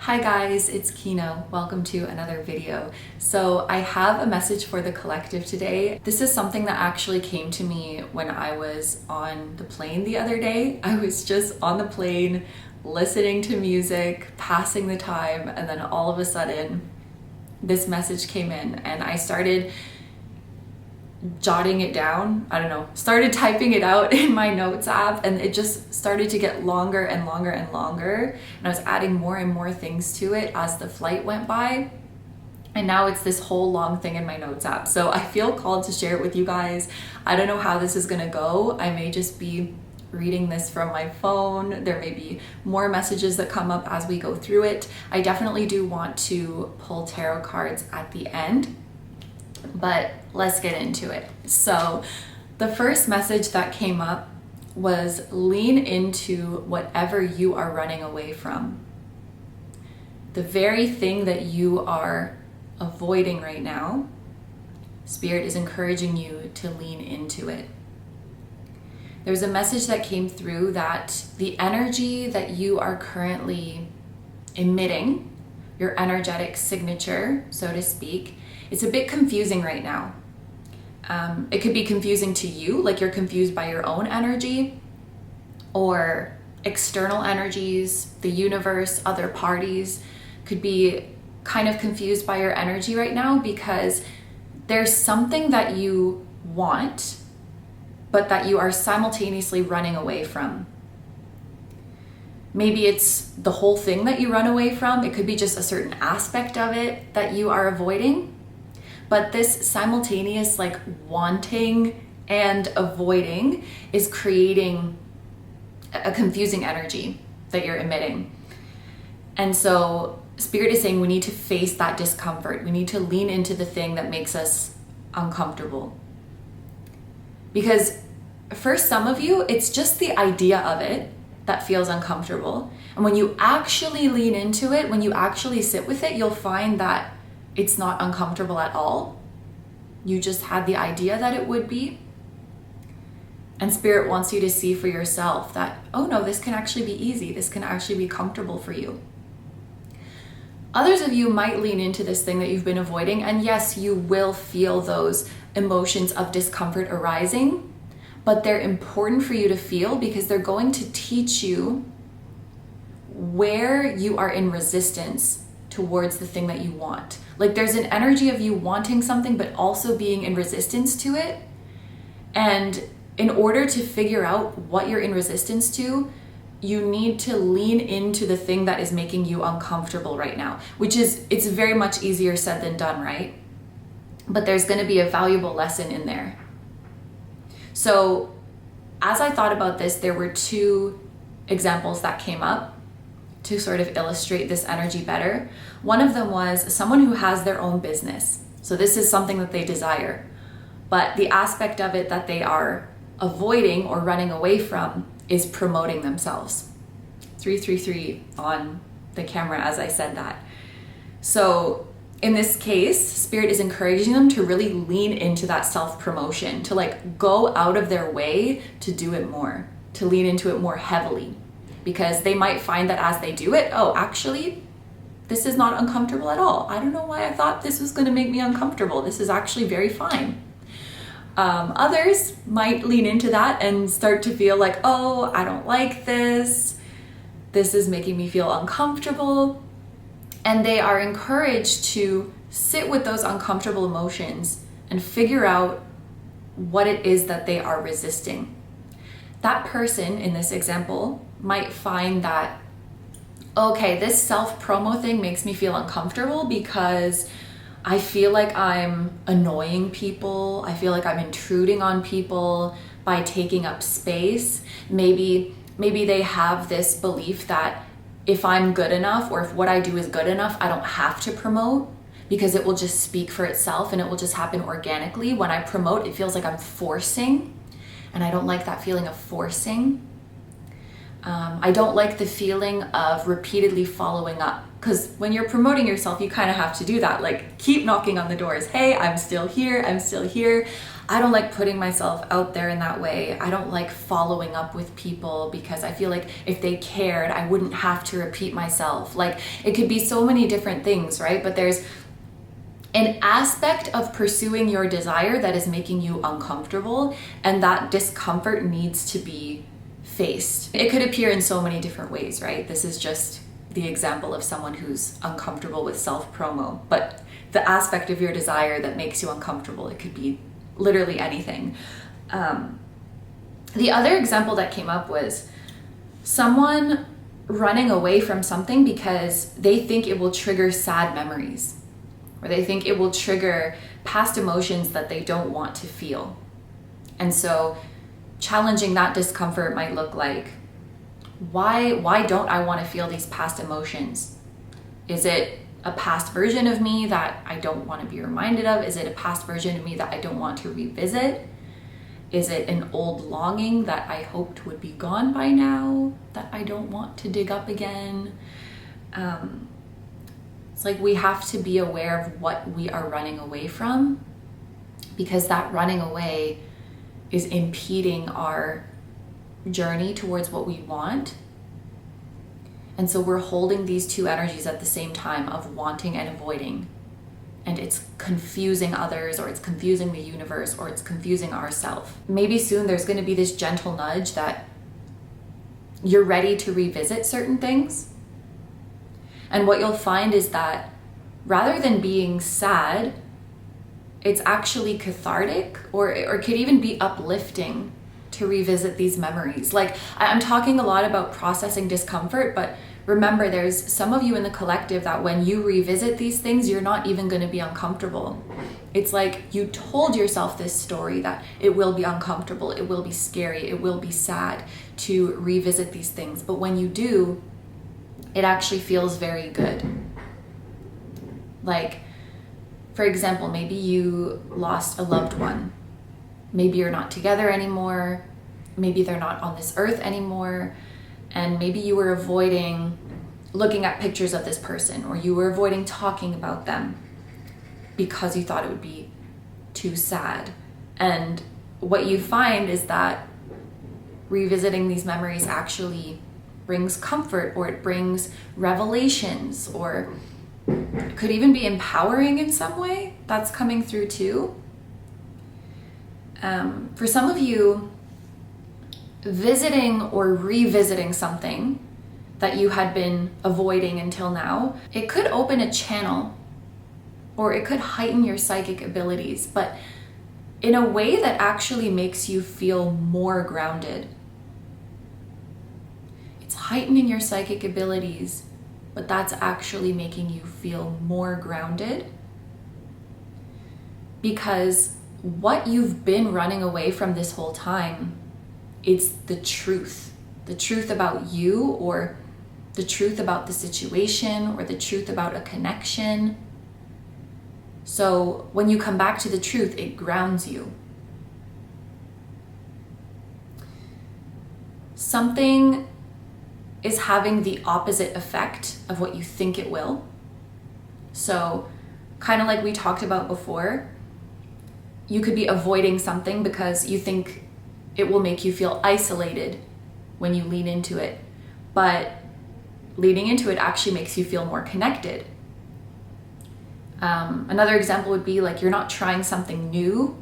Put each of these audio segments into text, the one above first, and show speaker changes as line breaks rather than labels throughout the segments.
Hi guys, it's Kino. Welcome to another video. So I have a message for the collective today. This is something that actually came to me when I was on the plane the other day. I was just on the plane listening to music, passing the time, and then all of a sudden this message came in and I started jotting it down. Started typing it out in my notes app, and it just started to get longer and longer and longer. And I was adding more and more things to it as the flight went by. And now it's this whole long thing in my notes app. So I feel called to share it with you guys. I don't know how this is gonna go. I may just be reading this from my phone. There may be more messages that come up as we go through it. I definitely do want to pull tarot cards at the end, but let's get into it. So the first message that came up was lean into whatever you are running away from. The very thing that you are avoiding right now, Spirit is encouraging you to lean into it. There's a message that came through that the energy that you are currently emitting, your energetic signature, so to speak, it's a bit confusing right now. It could be confusing to you, like you're confused by your own energy or external energies, the universe, other parties could be kind of confused by your energy right now because there's something that you want, but that you are simultaneously running away from. Maybe it's the whole thing that you run away from. It could be just a certain aspect of it that you are avoiding. But this simultaneous wanting and avoiding is creating a confusing energy that you're emitting. And so Spirit is saying we need to face that discomfort. We need to lean into the thing that makes us uncomfortable. Because for some of you, it's just the idea of it that feels uncomfortable. And when you actually lean into it, when you actually sit with it, you'll find that it's not uncomfortable at all. You just had the idea that it would be. And Spirit wants you to see for yourself that, oh no, this can actually be easy. This can actually be comfortable for you. Others of you might lean into this thing that you've been avoiding. And yes, you will feel those emotions of discomfort arising, but they're important for you to feel because they're going to teach you where you are in resistance towards the thing that you want. Like there's an energy of you wanting something, but also being in resistance to it. And in order to figure out what you're in resistance to, you need to lean into the thing that is making you uncomfortable right now, it's very much easier said than done, right? But there's going to be a valuable lesson in there. So as I thought about this, there were two examples that came up to sort of illustrate this energy better. One of them was someone who has their own business. So this is something that they desire, but the aspect of it that they are avoiding or running away from is promoting themselves. 333 on the camera as I said that. So in this case, Spirit is encouraging them to really lean into that self-promotion, to go out of their way to do it more, to lean into it more heavily. Because they might find that as they do it, oh, actually, this is not uncomfortable at all. I don't know why I thought this was going to make me uncomfortable. This is actually very fine. Others might lean into that and start to feel like, oh, I don't like this. This is making me feel uncomfortable. And they are encouraged to sit with those uncomfortable emotions and figure out what it is that they are resisting. That person in this example might find that, okay, this self-promo thing makes me feel uncomfortable because I feel like I'm annoying people. I feel like I'm intruding on people by taking up space. Maybe they have this belief that if I'm good enough or if what I do is good enough, I don't have to promote because it will just speak for itself and it will just happen organically. When I promote, it feels like I'm forcing, and I don't like that feeling of forcing. I don't like the feeling of repeatedly following up, because when you're promoting yourself, you kind of have to do that. Like, keep knocking on the doors. Hey, I'm still here. I'm still here. I don't like putting myself out there in that way. I don't like following up with people because I feel like if they cared, I wouldn't have to repeat myself. Like, it could be so many different things, right? But there's an aspect of pursuing your desire that is making you uncomfortable, and that discomfort needs to be faced. It could appear in so many different ways, right? This is just the example of someone who's uncomfortable with self-promo, but the aspect of your desire that makes you uncomfortable, it could be literally anything. The other example that came up was someone running away from something because they think it will trigger sad memories, or they think it will trigger past emotions that they don't want to feel. And so challenging that discomfort might look like, why don't I want to feel these past emotions? Is it a past version of me that I don't want to be reminded of? Is it a past version of me that I don't want to revisit? Is it an old longing that I hoped would be gone by now that I don't want to dig up again? It's like we have to be aware of what we are running away from, because that running away is impeding our journey towards what we want. And so we're holding these two energies at the same time of wanting and avoiding. And it's confusing others, or it's confusing the universe, or it's confusing ourselves. Maybe soon there's going to be this gentle nudge that you're ready to revisit certain things. And what you'll find is that rather than being sad, it's actually cathartic, or could even be uplifting to revisit these memories. Like, I'm talking a lot about processing discomfort, but remember, there's some of you in the collective that when you revisit these things, you're not even going to be uncomfortable. It's like you told yourself this story that it will be uncomfortable, it will be scary, it will be sad to revisit these things. But when you do, it actually feels very good. Like, for example, maybe you lost a loved one. Maybe you're not together anymore. Maybe they're not on this earth anymore. And maybe you were avoiding looking at pictures of this person, or you were avoiding talking about them because you thought it would be too sad. And what you find is that revisiting these memories actually brings comfort, or it brings revelations, or it could even be empowering in some way. That's coming through too. For some of you, visiting or revisiting something that you had been avoiding until now, it could open a channel, or it could heighten your psychic abilities, but in a way that actually makes you feel more grounded. It's heightening your psychic abilities, but that's actually making you feel more grounded, because what you've been running away from this whole time, it's the truth about you, or the truth about the situation, or the truth about a connection. So when you come back to the truth, it grounds you. Something is having the opposite effect of what you think it will. So kind of like we talked about before, you could be avoiding something because you think it will make you feel isolated when you lean into it. But leaning into it actually makes you feel more connected. Another example would be like, you're not trying something new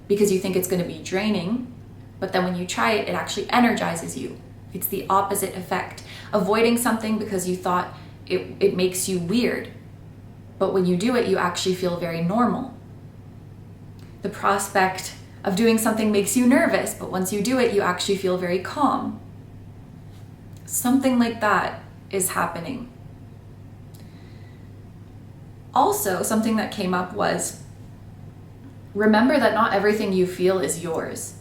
because you think it's going to be draining, but then when you try it, it actually energizes you. It's the opposite effect. Avoiding something because you thought it makes you weird, but when you do it, you actually feel very normal. The prospect of doing something makes you nervous, but once you do it, you actually feel very calm. Something like that is happening. Also, something that came up was, remember that not everything you feel is yours.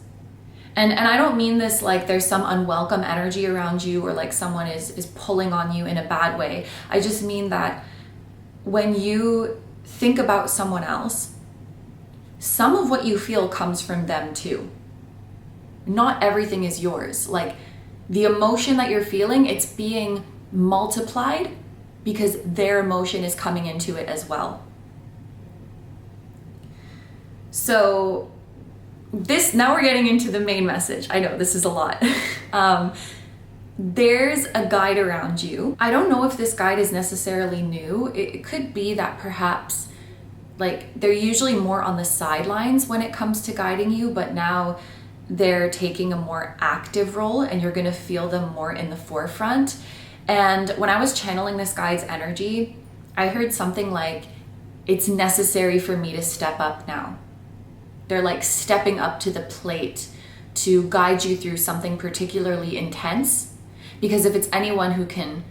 And I don't mean this like there's some unwelcome energy around you, or like someone is pulling on you in a bad way. I just mean that when you think about someone else, some of what you feel comes from them too. Not everything is yours. Like, The emotion that you're feeling, it's being multiplied because their emotion is coming into it as well. So now we're getting into the main message. I know this is a lot. There's a guide around you. I don't know if this guide is necessarily new. It could be that perhaps like they're usually more on the sidelines when it comes to guiding you, but now they're taking a more active role and you're gonna feel them more in the forefront. And when I was channeling this guide's energy, I heard something like, it's necessary for me to step up now. They're like stepping up to the plate to guide you through something particularly intense. Because if it's anyone who can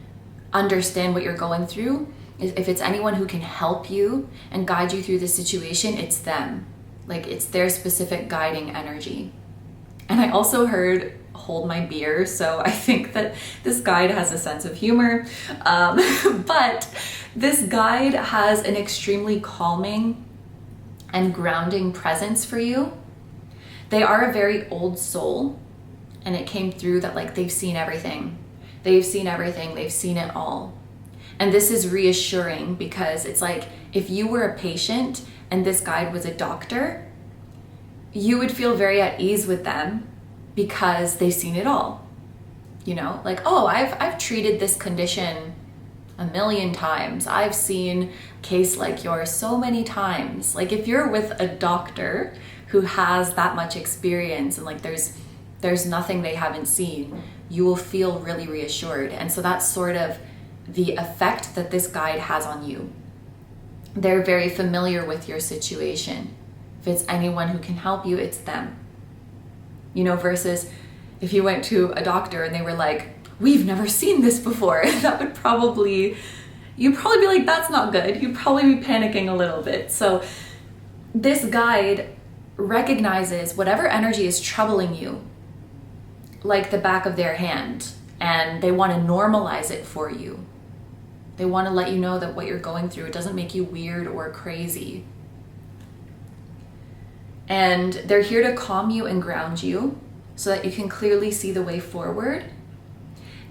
understand what you're going through, if it's anyone who can help you and guide you through the situation, it's them. Like it's their specific guiding energy. And I also heard hold my beer, so I think that this guide has a sense of humor. But this guide has an extremely calming and grounding presence for you. They are a very old soul, and it came through that like they've seen everything. They've seen everything, they've seen it all. And this is reassuring because it's like if you were a patient and this guide was a doctor, you would feel very at ease with them because they've seen it all. You know, like, oh, I've treated this condition a million times. I've seen a case like yours so many times. Like if you're with a doctor who has that much experience and like there's nothing they haven't seen, you will feel really reassured. And so that's sort of the effect that this guide has on you. They're very familiar with your situation. If it's anyone who can help you, it's them. You know, versus if you went to a doctor and they were like, we've never seen this before, that would you'd probably be like, that's not good. You'd probably be panicking a little bit. So this guide recognizes whatever energy is troubling you like the back of their hand, and they want to normalize it for you. They want to let you know that what you're going through, it doesn't make you weird or crazy. And they're here to calm you and ground you so that you can clearly see the way forward.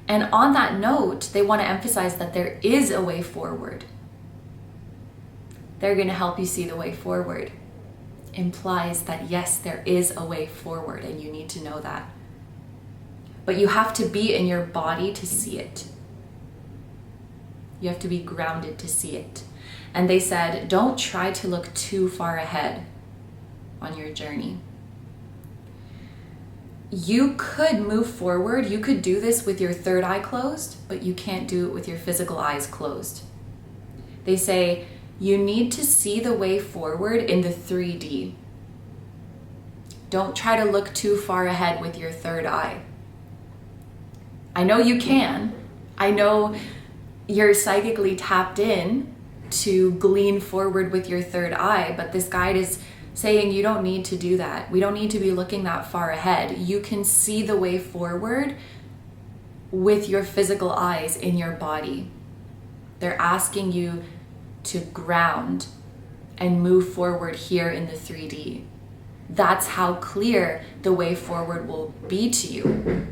And on that note, they want to emphasize that there is a way forward. They're going to help you see the way forward. Implies that yes, there is a way forward and you need to know that. But you have to be in your body to see it. You have to be grounded to see it. And they said, don't try to look too far ahead on your journey. You could move forward. You could do this with your third eye closed, but you can't do it with your physical eyes closed. They say you need to see the way forward in the 3D. Don't try to look too far ahead with your third eye. I know you can. I know you're psychically tapped in to glean forward with your third eye, but this guide is saying you don't need to do that. We don't need to be looking that far ahead. You can see the way forward with your physical eyes in your body. They're asking you to ground and move forward here in the 3D. That's how clear the way forward will be to you.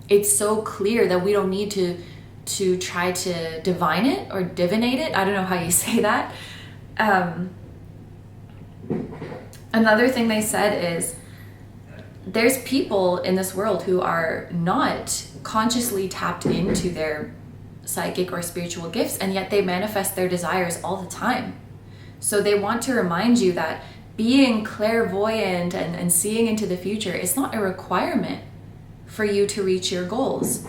It's so clear that we don't need to try to divine it or divinate it. I don't know how you say that. Another thing they said is there's people in this world who are not consciously tapped into their psychic or spiritual gifts, and yet they manifest their desires all the time. So they want to remind you that being clairvoyant and seeing into the future is not a requirement for you to reach your goals.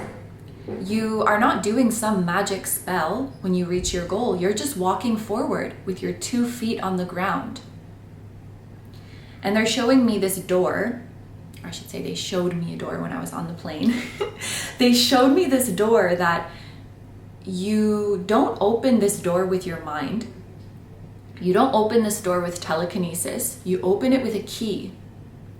You are not doing some magic spell when you reach your goal. You're just walking forward with your 2 feet on the ground. And they're showing me this door, or I should say they showed me a door when I was on the plane. They showed me this door that you don't open this door with your mind. You don't open this door with telekinesis. You open it with a key.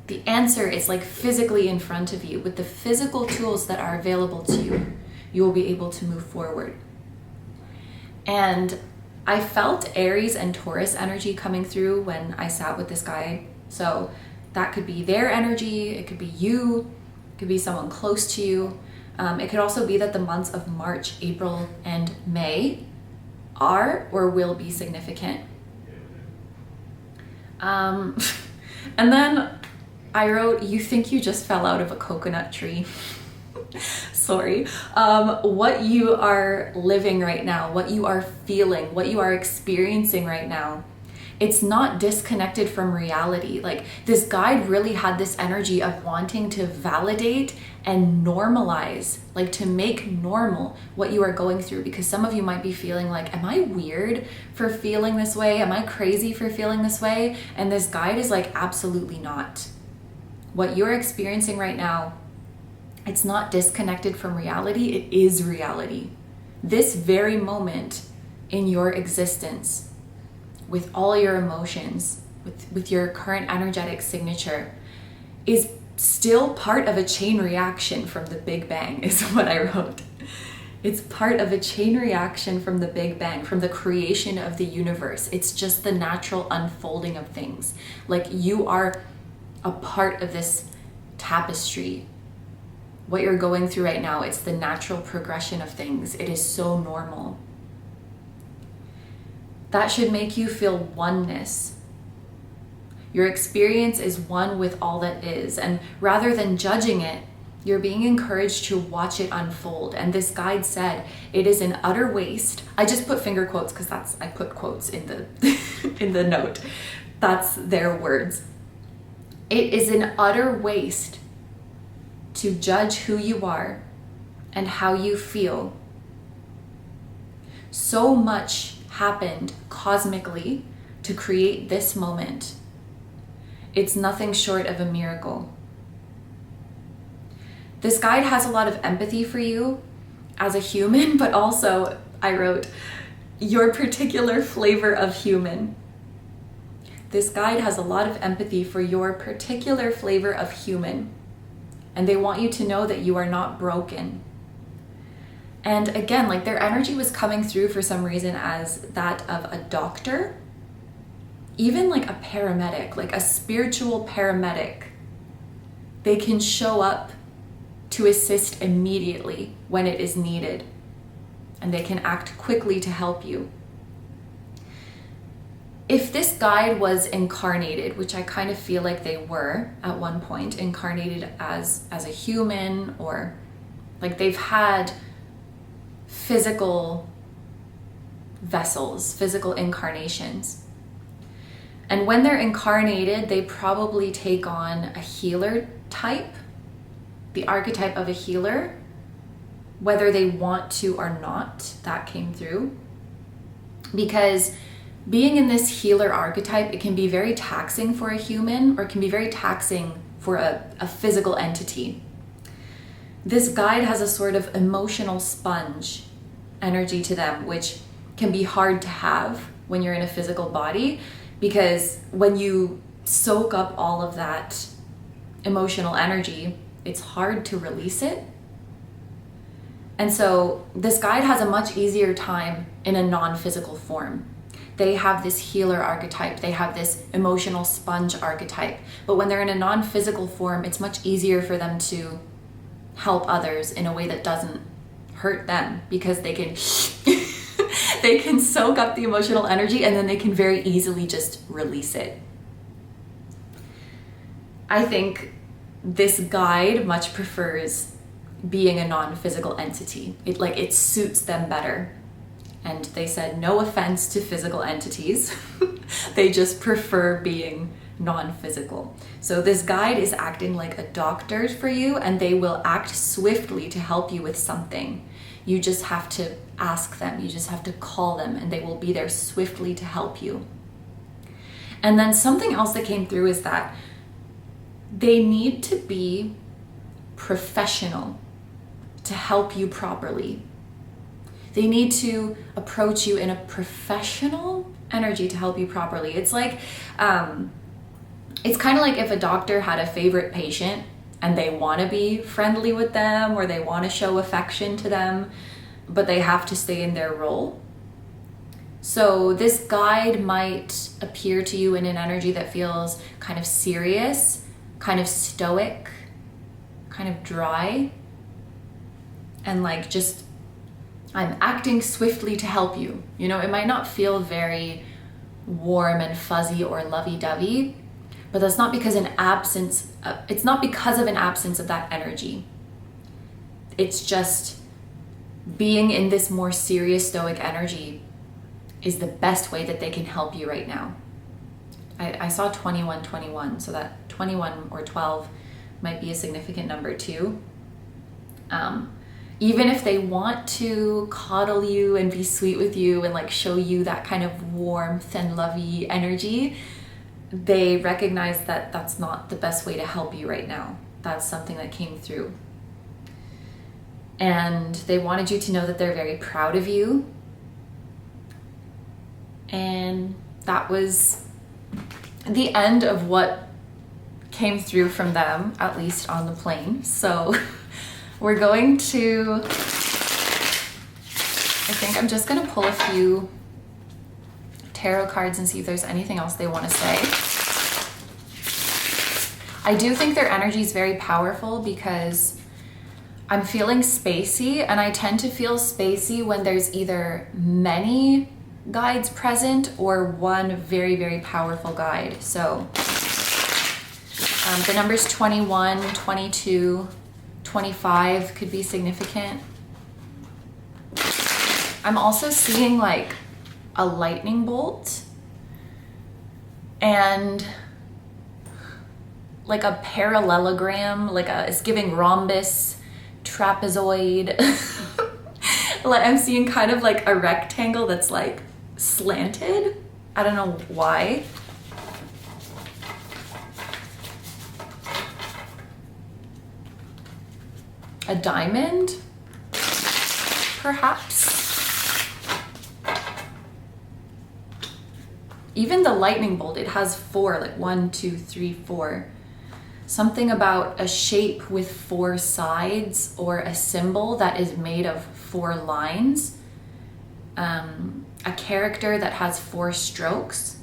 The answer is like physically in front of you. With the physical tools that are available to you, you will be able to move forward. And I felt Aries and Taurus energy coming through when I sat with this guy. So that could be their energy, it could be you. It could be someone close to you. It could also be that the months of March, April, and May are or will be significant. And then I wrote, you think you just fell out of a coconut tree. Sorry. What you are living right now, what you are feeling, what you are experiencing right now, it's not disconnected from reality. Like, this guide really had this energy of wanting to validate and normalize, like to make normal what you are going through, because some of you might be feeling like, am I weird for feeling this way? Am I crazy for feeling this way? And this guide is like, absolutely not. What you're experiencing right now, it's not disconnected from reality. It is reality. This very moment in your existence, with all your emotions, with your current energetic signature, is still part of a chain reaction from the Big Bang, is what I wrote. It's part of a chain reaction from the Big Bang, from the creation of the universe. It's just the natural unfolding of things. Like, you are a part of this tapestry. What you're going through right now, it's the natural progression of things. It is so normal. That should make you feel oneness. Your experience is one with all that is. And rather than judging it, you're being encouraged to watch it unfold. And this guide said, it is an utter waste. I just put finger quotes because I put quotes in the in the note. That's their words. It is an utter waste to judge who you are and how you feel. So much happened cosmically to create this moment. It's nothing short of a miracle. This guide has a lot of empathy for you as a human, but also, I wrote, your particular flavor of human. This guide has a lot of empathy for your particular flavor of human, and they want you to know that you are not broken. And again, like, their energy was coming through for some reason as that of a doctor, even like a paramedic, like a spiritual paramedic. They can show up to assist immediately when it is needed, and they can act quickly to help you. If this guide was incarnated, which I kind of feel like they were at one point, incarnated as a human, or like they've had physical vessels, physical incarnations. And when they're incarnated, they probably take on a healer type, the archetype of a healer, whether they want to or not. That came through. Because being in this healer archetype, it can be very taxing for a human, or it can be very taxing for a physical entity. This guide has a sort of emotional sponge energy to them, which can be hard to have when you're in a physical body, because when you soak up all of that emotional energy, it's hard to release it. And so this guide has a much easier time in a non-physical form. They have this healer archetype, they have this emotional sponge archetype, but when they're in a non-physical form, it's much easier for them to help others in a way that doesn't hurt them, because they can they can soak up the emotional energy and then they can very easily just release it. I think this guide much prefers being a non-physical entity. It suits them better. And they said, no offense to physical entities. They just prefer being non-physical. So this guide is acting like a doctor for you, and they will act swiftly to help you with something. You just have to ask them, you just have to call them, and they will be there swiftly to help you. And then something else that came through is that they need to be professional to help you properly. They need to approach you in a professional energy to help you properly. It's like, it's kind of like if a doctor had a favorite patient and they want to be friendly with them, or they want to show affection to them, but they have to stay in their role. So this guide might appear to you in an energy that feels kind of serious, kind of stoic, kind of dry and like just, I'm acting swiftly to help you. You know, it might not feel very warm and fuzzy or lovey-dovey, but that's not because it's not because of an absence of that energy. It's just being in this more serious stoic energy is the best way that they can help you right now. I saw 21, so that 21 or 12 might be a significant number too. Even if they want to coddle you and be sweet with you and like show you that kind of warmth and lovey energy, they recognize that that's not the best way to help you right now. That's something that came through. And they wanted you to know that they're very proud of you. And that was the end of what came through from them, at least on the plane. So we're going to, I think I'm just going to pull a few tarot cards and see if there's anything else they want to say. I do think their energy is very powerful because I'm feeling spacey, and I tend to feel spacey when there's either many guides present or one very, very powerful guide. So the numbers 21, 22, 25 could be significant. I'm also seeing like a lightning bolt and like a parallelogram, it's giving rhombus, trapezoid. I'm seeing kind of like a rectangle that's like slanted. I don't know why. A diamond, perhaps. Even the lightning bolt, it has 4, like 1, 2, 3, 4. Something about a shape with 4 sides or a symbol that is made of 4 lines. A character that has 4 strokes.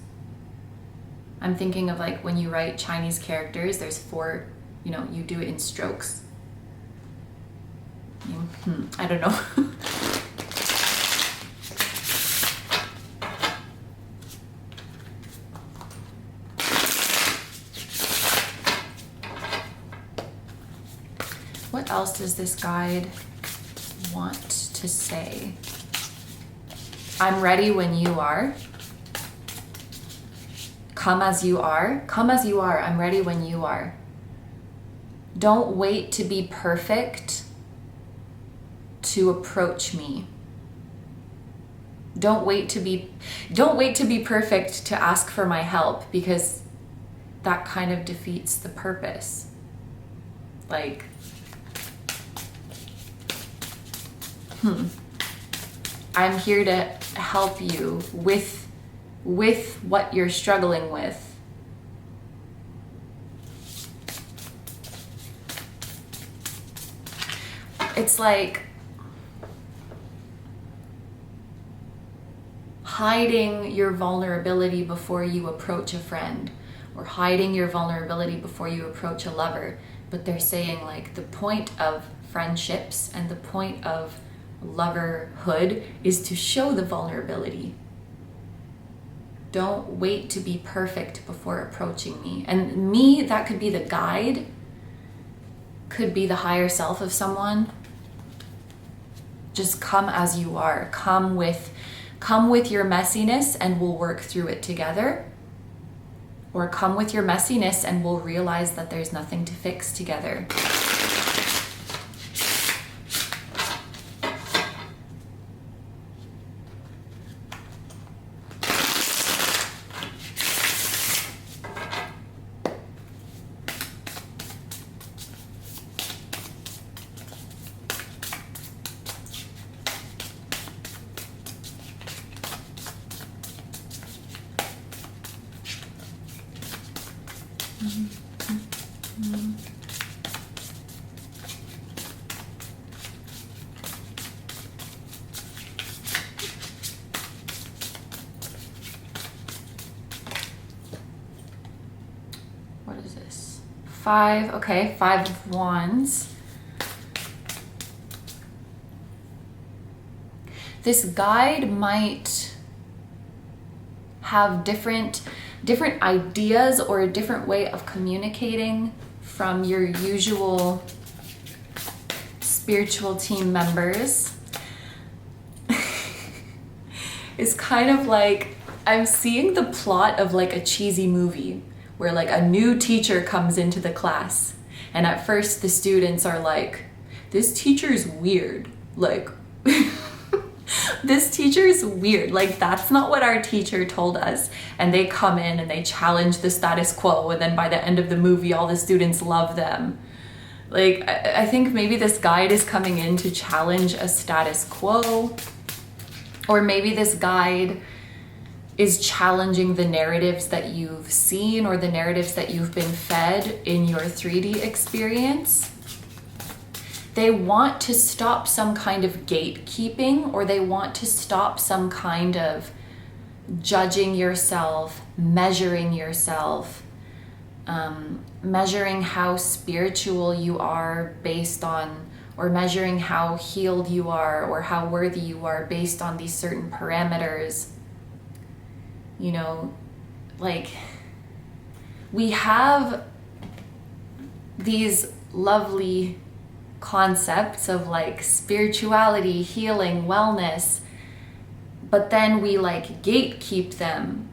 I'm thinking of like when you write Chinese characters, there's 4, you do it in strokes. I don't know. What else does this guide want to say? I'm ready when you are. Come as you are. Come as you are. I'm ready when you are. Don't wait to be perfect to approach me. Don't wait to be perfect to ask for my help, because that kind of defeats the purpose. Like, I'm here to help you with what you're struggling with. It's like hiding your vulnerability before you approach a friend, or hiding your vulnerability before you approach a lover. But they're saying like the point of friendships and the point of loverhood is to show the vulnerability. Don't wait to be perfect before approaching me. And me, that could be the guide, could be the higher self of someone. Just come as you are. Come with your messiness and we'll work through it together. Or come with your messiness and we'll realize that there's nothing to fix together. 5, okay, 5 of Wands. This guide might have different ideas or a different way of communicating from your usual spiritual team members. It's kind of like I'm seeing the plot of like a cheesy movie where like a new teacher comes into the class, and at first the students are like, this teacher's weird, like this teacher is weird, like that's not what our teacher told us. And they come in and they challenge the status quo, and then by the end of the movie all the students love them. Like I think maybe this guide is coming in to challenge a status quo, or maybe this guide is challenging the narratives that you've seen or the narratives that you've been fed in your 3D experience. They want to stop some kind of gatekeeping, or they want to stop some kind of judging yourself, measuring yourself, measuring how spiritual you are based on, or measuring how healed you are or how worthy you are based on these certain parameters. You know, like we have these lovely concepts of like spirituality, healing, wellness, but then we like gatekeep them,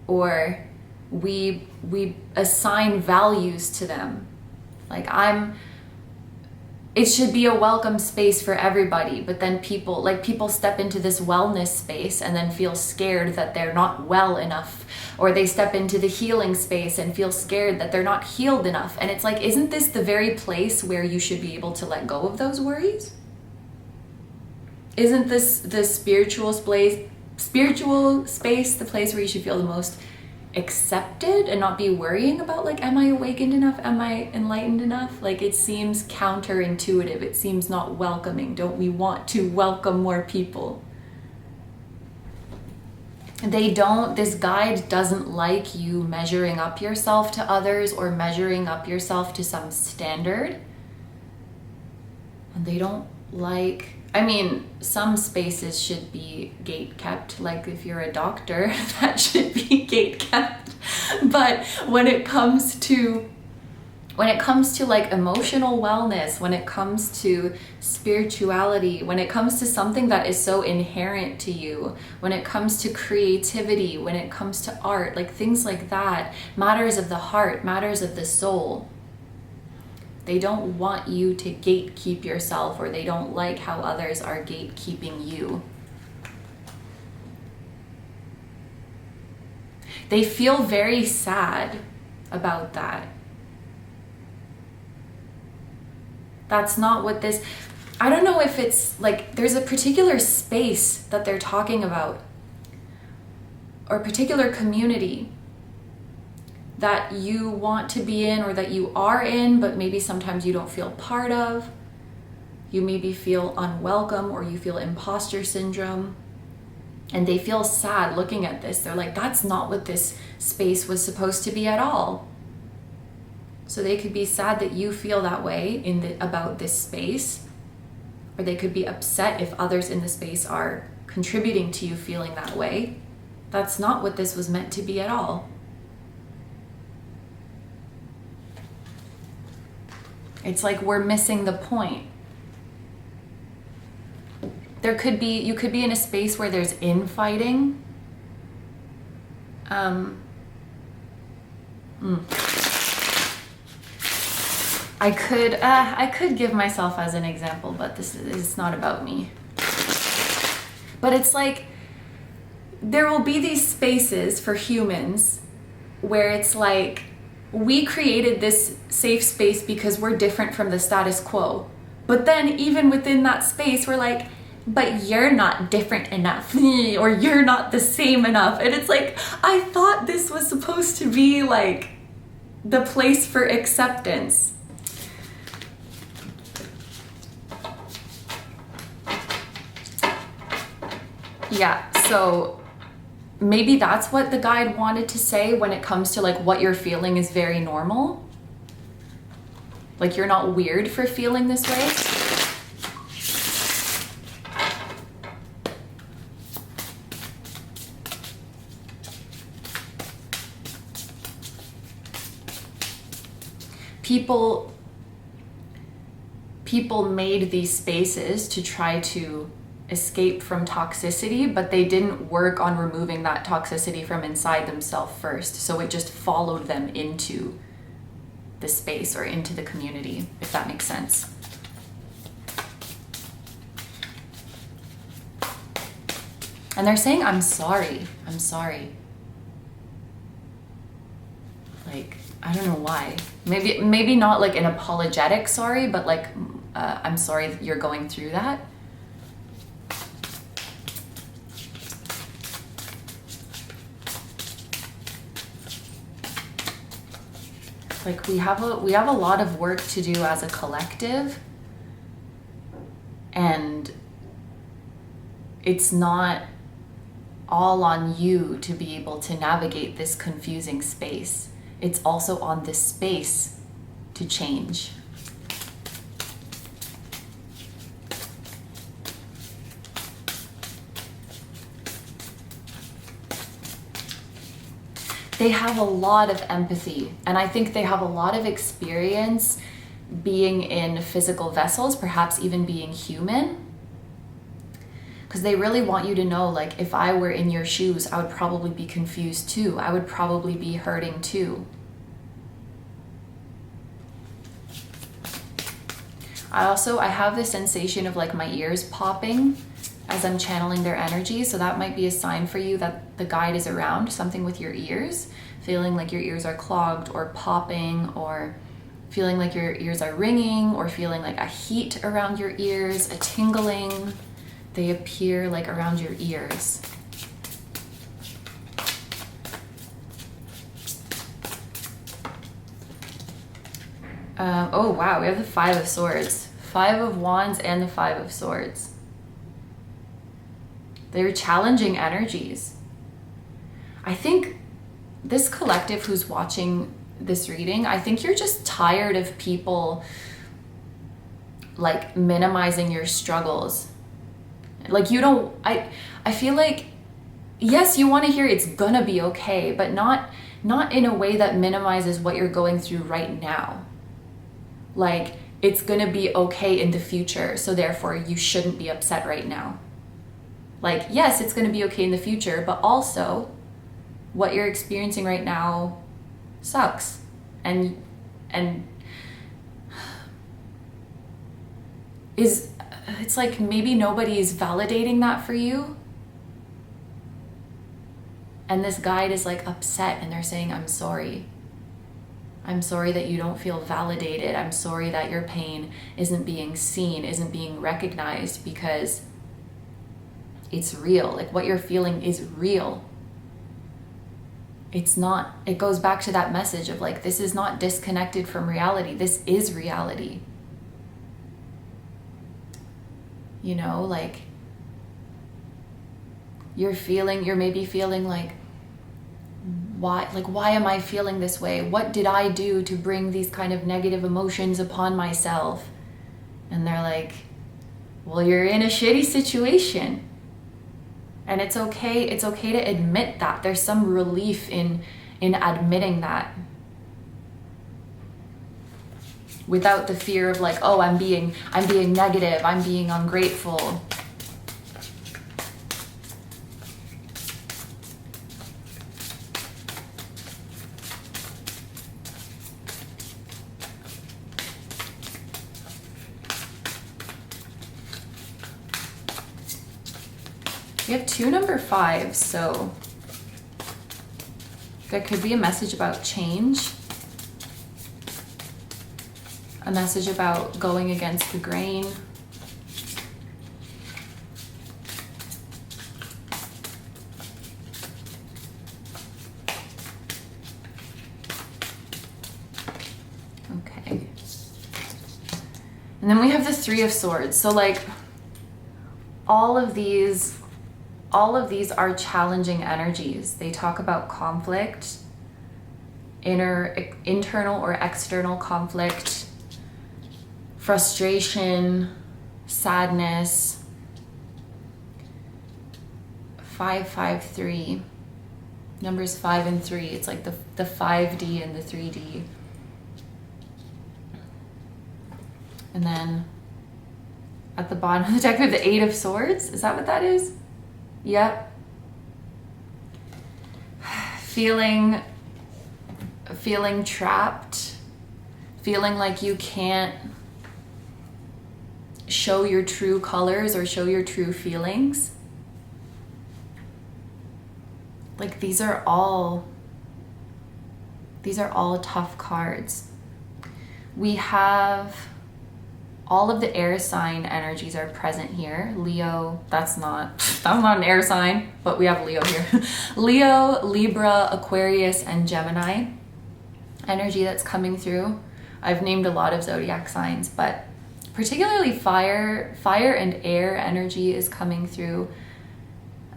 or we assign values to them. Like it should be a welcome space for everybody, but then people step into this wellness space and then feel scared that they're not well enough, or they step into the healing space and feel scared that they're not healed enough. And it's like, isn't this the very place where you should be able to let go of those worries? Isn't this the spiritual space the place where you should feel the most accepted and not be worrying about like, am I awakened enough? Am I enlightened enough? Like it seems counterintuitive. It seems not welcoming. Don't we want to welcome more people? This guide doesn't like you measuring up yourself to others or measuring up yourself to some standard. And they don't like, I mean, some spaces should be gate kept. Like if you're a doctor, that should be gate kept. But when it comes to like emotional wellness, when it comes to spirituality, when it comes to something that is so inherent to you, when it comes to creativity, when it comes to art, like things like that, matters of the heart, matters of the soul, they don't want you to gatekeep yourself, or they don't like how others are gatekeeping you. They feel very sad about that. That's not what this, I don't know if it's like, there's a particular space that they're talking about, or a particular community that you want to be in, or that you are in, but maybe sometimes you don't feel part of. You maybe feel unwelcome, or you feel imposter syndrome. And they feel sad looking at this. They're like, that's not what this space was supposed to be at all. So they could be sad that you feel that way about this space, or they could be upset if others in the space are contributing to you feeling that way. That's not what this was meant to be at all. It's like we're missing the point. You could be in a space where there's infighting. I could give myself as an example, but this is not about me. But it's like there will be these spaces for humans where it's like, we created this safe space because we're different from the status quo. But then even within that space, we're like, but you're not different enough, or you're not the same enough. And it's like, I thought this was supposed to be like the place for acceptance. Yeah, so maybe that's what the guide wanted to say when it comes to like what you're feeling is very normal. Like you're not weird for feeling this way. People made these spaces to try to escape from toxicity, but they didn't work on removing that toxicity from inside themselves first. So it just followed them into the space or into the community, if that makes sense. And they're saying, I'm sorry. Like, I don't know why. Maybe not like an apologetic sorry, but like, I'm sorry that you're going through that. Like we have a lot of work to do as a collective, and it's not all on you to be able to navigate this confusing space. It's also on this space to change. They have a lot of empathy, and I think they have a lot of experience being in physical vessels, perhaps even being human. Because they really want you to know, like, if I were in your shoes, I would probably be confused too. I would probably be hurting too. I have this sensation of like my ears popping as I'm channeling their energy. So that might be a sign for you that the guide is around, something with your ears, feeling like your ears are clogged or popping, or feeling like your ears are ringing, or feeling like a heat around your ears, a tingling. They appear like around your ears. Oh wow, we have the Five of Swords. Five of Wands and the Five of Swords. They're challenging energies. I think this collective who's watching this reading, I think you're just tired of people like minimizing your struggles. Like you don't, I feel like, yes, you want to hear it's gonna be okay, but not in a way that minimizes what you're going through right now. Like, it's gonna be okay in the future, so therefore you shouldn't be upset right now. Like, yes, it's gonna be okay in the future, but also what you're experiencing right now sucks. And it's like maybe nobody's validating that for you. And this guide is like upset and they're saying, I'm sorry. I'm sorry that you don't feel validated. I'm sorry that your pain isn't being seen, isn't being recognized, because it's real. Like what you're feeling is real. It's not, it goes back to that message of like, this is not disconnected from reality. This is reality. You know, like you're maybe feeling like, why am I feeling this way? What did I do to bring these kind of negative emotions upon myself? And they're like, well, you're in a shitty situation. And it's okay to admit that. There's some relief in admitting that. Without the fear of like, oh, I'm being negative, I'm being ungrateful. We have two number fives, so there could be a message about change, a message about going against the grain. Okay. And then we have the Three of Swords. So like all of these are challenging energies. They talk about conflict, internal or external conflict, frustration, sadness. 553. Numbers 5 and 3. It's like the 5D and the 3D. And then at the bottom of the deck we have the 8 of Swords. Is that what that is? Yep. Feeling trapped. Feeling like you can't show your true colors or show your true feelings. Like these are all tough cards. We have all of the air sign energies are present here. Leo, that's not an air sign, but we have Leo here. Leo, Libra, Aquarius, and Gemini energy that's coming through. I've named a lot of zodiac signs, but particularly fire and air energy is coming through.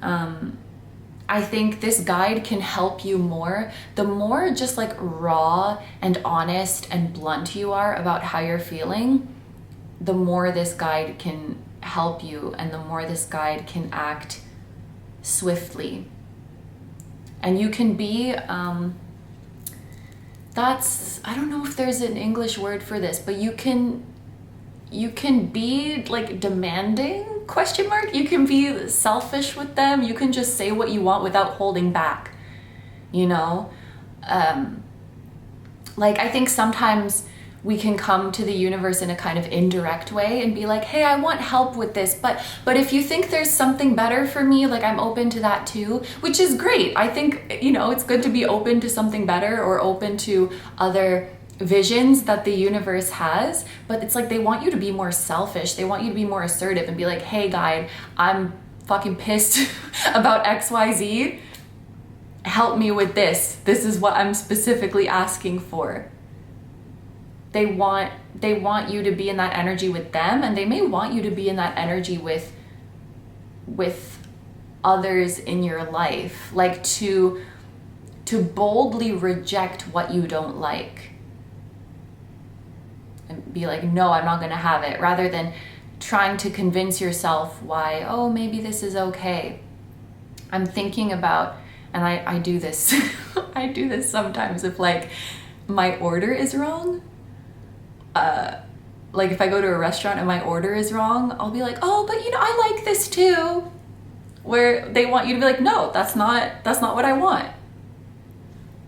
I think this guide can help you more. The more just like raw and honest and blunt you are about how you're feeling, the more this guide can help you and the more this guide can act swiftly. And you can be, I don't know if there's an English word for this, but you can be like demanding, ? You can be selfish with them. You can just say what you want without holding back, you know? Like I think sometimes we can come to the universe in a kind of indirect way and be like, hey, I want help with this, but if you think there's something better for me, like I'm open to that too, which is great. I think, you know, it's good to be open to something better or open to other visions that the universe has, but it's like they want you to be more selfish. They want you to be more assertive and be like, hey guide, I'm fucking pissed about XYZ. Help me with this. This is what I'm specifically asking for. They want you to be in that energy with them, and they may want you to be in that energy with others in your life, like to boldly reject what you don't like. And be like, no, I'm not gonna have it, rather than trying to convince yourself why, oh, maybe this is okay. I'm thinking about, and I do this, I do this sometimes if like my order is wrong. Like if I go to a restaurant and my order is wrong, I'll be like, oh, but you know, I like this too. Where they want you to be like, no, that's not what I want.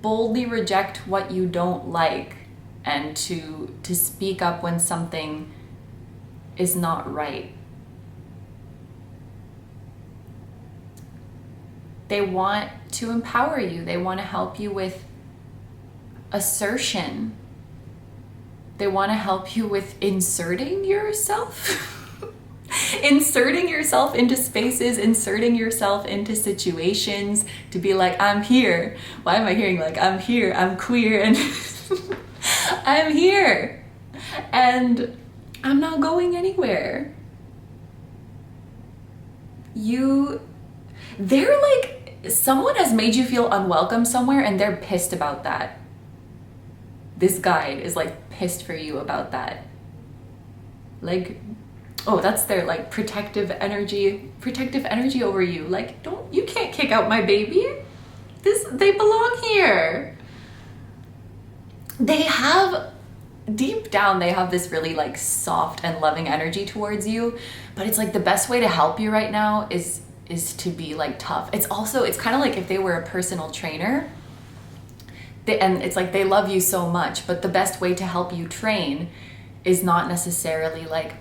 Boldly reject what you don't like, and to speak up when something is not right. They want to empower you. They want to help you with assertion. They want to help you with inserting yourself. Inserting yourself into spaces, inserting yourself into situations, to be like, I'm here. Why am I hearing like, I'm here, I'm queer, and I'm here, and I'm not going anywhere. They're like, someone has made you feel unwelcome somewhere and they're pissed about that. This guide is like pissed for you about that. Like, oh, that's their like protective energy over you. Like, you can't kick out my baby. They belong here. They have, deep down, they have this really like soft and loving energy towards you, but it's like the best way to help you right now is to be like tough. It's kind of like if they were a personal trainer, and it's like they love you so much, but the best way to help you train is not necessarily like,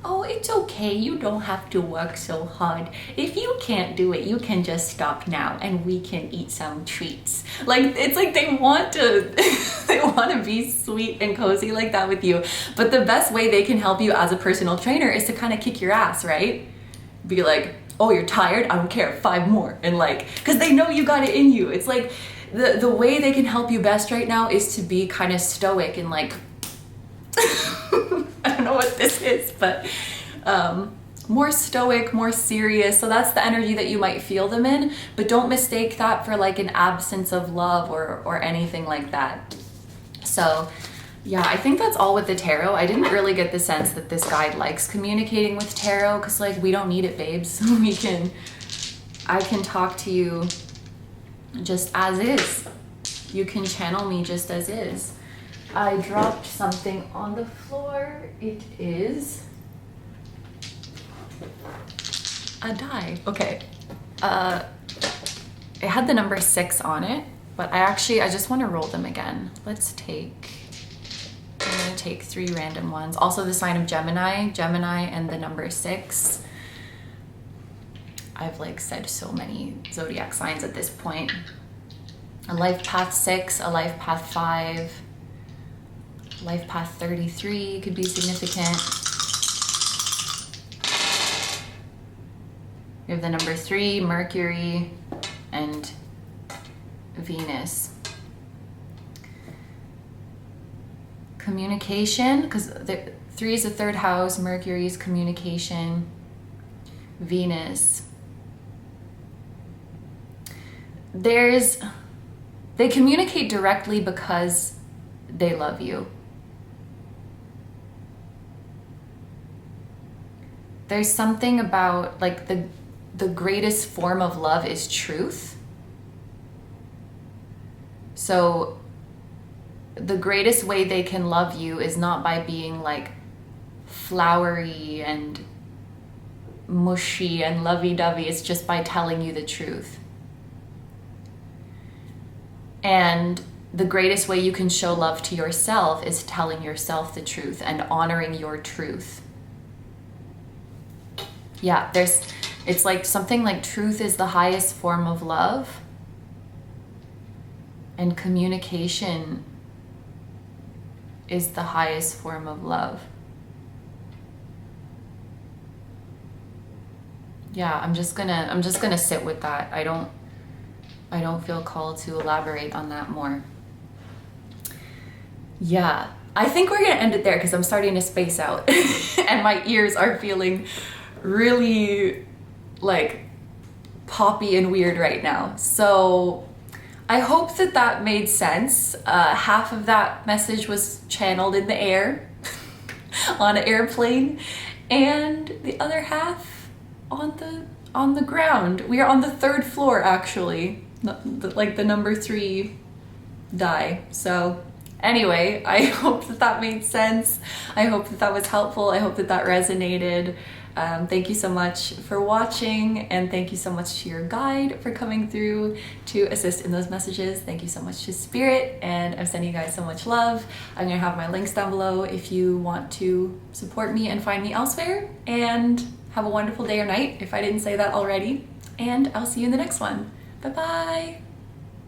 oh, it's okay, you don't have to work so hard. If you can't do it, you can just stop now and we can eat some treats. Like, it's like they want to be sweet and cozy like that with you. But the best way they can help you as a personal trainer is to kind of kick your ass, right? Be like, oh, you're tired? I don't care, 5 more. And like, because they know you got it in you. It's like the way they can help you best right now is to be kind of stoic and like, I don't know what this is, but more stoic, more serious. So that's the energy that you might feel them in, but don't mistake that for like an absence of love or anything like that. So Yeah, I think that's all with the tarot. I didn't really get the sense that this guide likes communicating with tarot, because like, we don't need it, babes. I can talk to you just as is. You can channel me just as is. I dropped something on the floor. It is a die. Okay. It had the number 6 on it, but I just want to roll them again. I'm gonna take 3 random ones. Also the sign of Gemini and the number 6. I've like said so many zodiac signs at this point. A life path 6, a life path 5, life path 33 could be significant. We have the number 3, Mercury, and Venus. Communication, because 3 is the 3rd house, Mercury is communication, Venus. They communicate directly because they love you. There's something about like the greatest form of love is truth. So the greatest way they can love you is not by being like flowery and mushy and lovey-dovey. It's just by telling you the truth. And the greatest way you can show love to yourself is telling yourself the truth and honoring your truth. Yeah, it's like something like truth is the highest form of love, and communication is the highest form of love. Yeah, I'm just gonna sit with that. I don't feel called to elaborate on that more. Yeah, I think we're gonna end it there because I'm starting to space out and my ears are feeling really like poppy and weird right now. So I hope that made sense. Half of that message was channeled in the air on an airplane, and the other half on the ground. We are on the 3rd floor actually, like the number 3 die. So anyway, I hope that made sense. I hope that was helpful. I hope that resonated. Thank you so much for watching, and thank you so much to your guide for coming through to assist in those messages. Thank you so much to Spirit, and I'm sending you guys so much love. I'm gonna have my links down below if you want to support me and find me elsewhere, and have a wonderful day or night if I didn't say that already, and I'll see you in the next one. Bye bye.